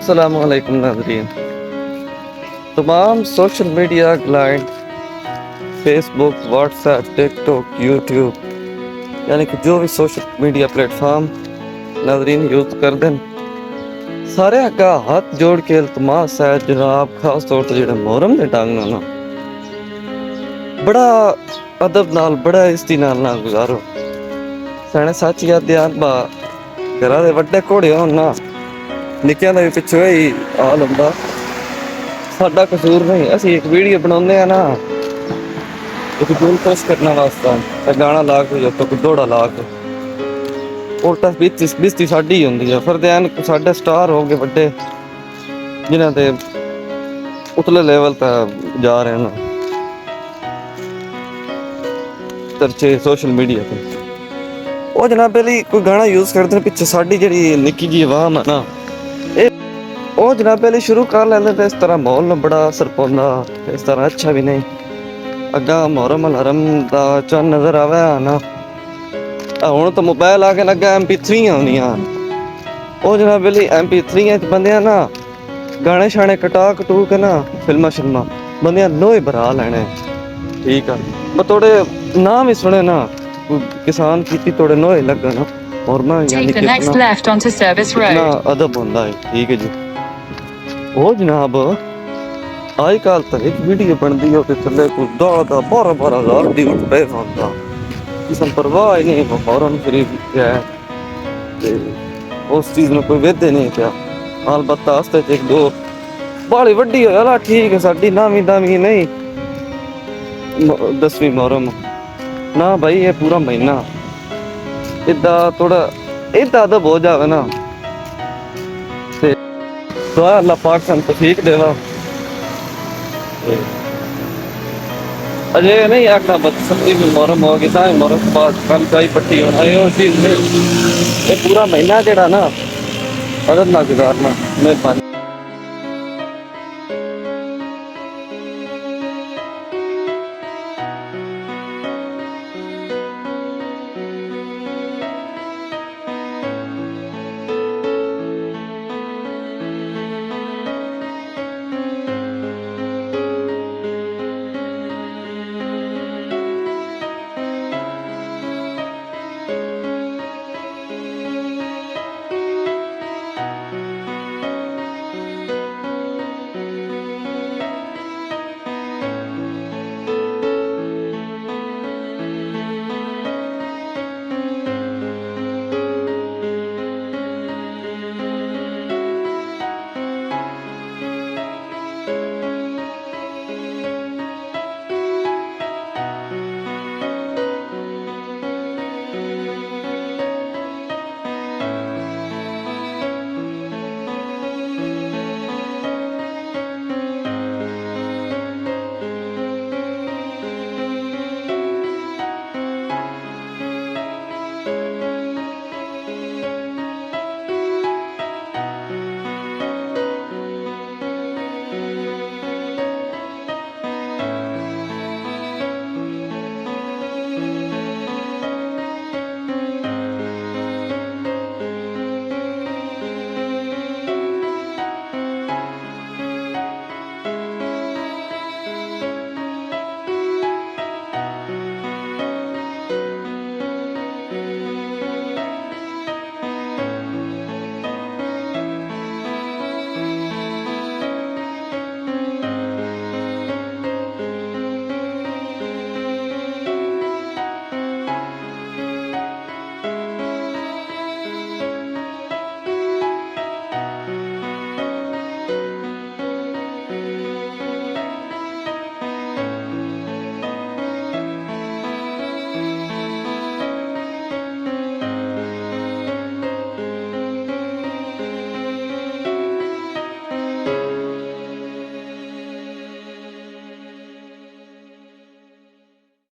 अस्सलामुअलैकुम नाज़रीन। तमाम social media client Facebook, WhatsApp, TikTok, YouTube यानी कि जो भी सोशल मीडिया प्लेटफॉर्म नाज़रीन यूज़ कर दें, सारे अग्गा हाथ जोड़ के इल्तमास है जनाब, खास तौर पर जो मुहर्रम के ढंग ना बड़ा अदब नाल बड़ा इज्जती नाल गुजारो। सैने सच याद ध्यान बा घरा दे वड्डे घोड़े होन ना निक्कियां दा भी पिच्छे ही हाल हुंदा। साडा कसूर नहीं, असी एक वीडियो बनाने ना एक दिल खुश करने वास्ते ते गाना ला के जो तो दौड़ा ला के उल्टा बिस्ती साडी ही हुंदी है। फिर ध्यान साडे स्टार हो गए वड्डे जिन्हां दे उतले लेवल तक जा रहे हैं चर्चे सोशल मीडिया पे। ਉਹ ਜਨਾਬ ਪਹਿਲੀ ਕੋਈ ਗਾਣਾ ਯੂਜ਼ ਕਰਦੇ ਨੇ ਪਿੱਛੇ ਸਾਡੀ ਜਿਹੜੀ ਨਿੱਕੀ ਜੀ ਆਵਾਮ ਹੈ ਨਾ ਉਹ ਜਨਾਬ ਪਹਿਲੇ ਸ਼ੁਰੂ ਕਰ ਲੈਂਦੇ ਤੇ ਇਸ ਤਰ੍ਹਾਂ ਮਾਹੌਲ ਨੂੰ ਬੜਾ ਅਸਰ ਪਾਉਂਦਾ, ਇਸ ਤਰ੍ਹਾਂ ਅੱਛਾ ਵੀ ਨਹੀਂ। ਅੱਗਾ ਮੁਹਰਮ ਹਰਮ ਦਾ ਚੰਨ ਨਜ਼ਰ ਆਵੇ ਨਾ ਹੁਣ ਤਾਂ ਮੋਬਾਈਲ ਆ ਕੇ ਲੱਗਾ MP3 ਆਉਂਦੀਆਂ ਉਹ ਜਨਾਬ ਪਹਿਲੀ MP3 ਚ ਬੰਦਿਆਂ ਨਾ ਗਾਣੇ ਸ਼ਾਣੇ ਕਟਾ ਕਟੂ ਕੇ ਨਾ ਫਿਲਮਾਂ ਸ਼ਿਲਮਾਂ ਬੰਦਿਆਂ ਲੋਹੇ ਭਰਾ ਲੈਣੇ। ਠੀਕ ਆ ਮੈਂ ਥੋੜੇ ਨਾਮ ਹੀ ਸੁਣੇ ਨਾ किसान की थोड़े नोए लगन और मैं यानी कि इतना अदब होंदा है। ठीक है जी। ओ जनाब आज कल तो एक वीडियो बनती है ते थल्ले कोई दौड़दा 12,000 दी उठ पे होंदा किसी परवाह ही नहीं। फौरन शरीफ है ते उस चीज में कोई वेदे नहीं पिया। अलबत्ता आस्ते च एक दो बाली वड्डी होया ठीक है साडी नामी दामी नहीं 10वीं मुहर्रम ना भाई ये पूरा महीना इदा थोड़ा इदा अदब हो जावे ना ते दुआ अल्लाह पाक सन तौफीक देवा। अजय नहीं आखना बदसती भी मुहर्रम हो गया मुहर्रम के बाद कल चाई पट्टी होना ये चीज ये पूरा महीना जेड़ा ना अदब ना गुजारना मेहरबानी।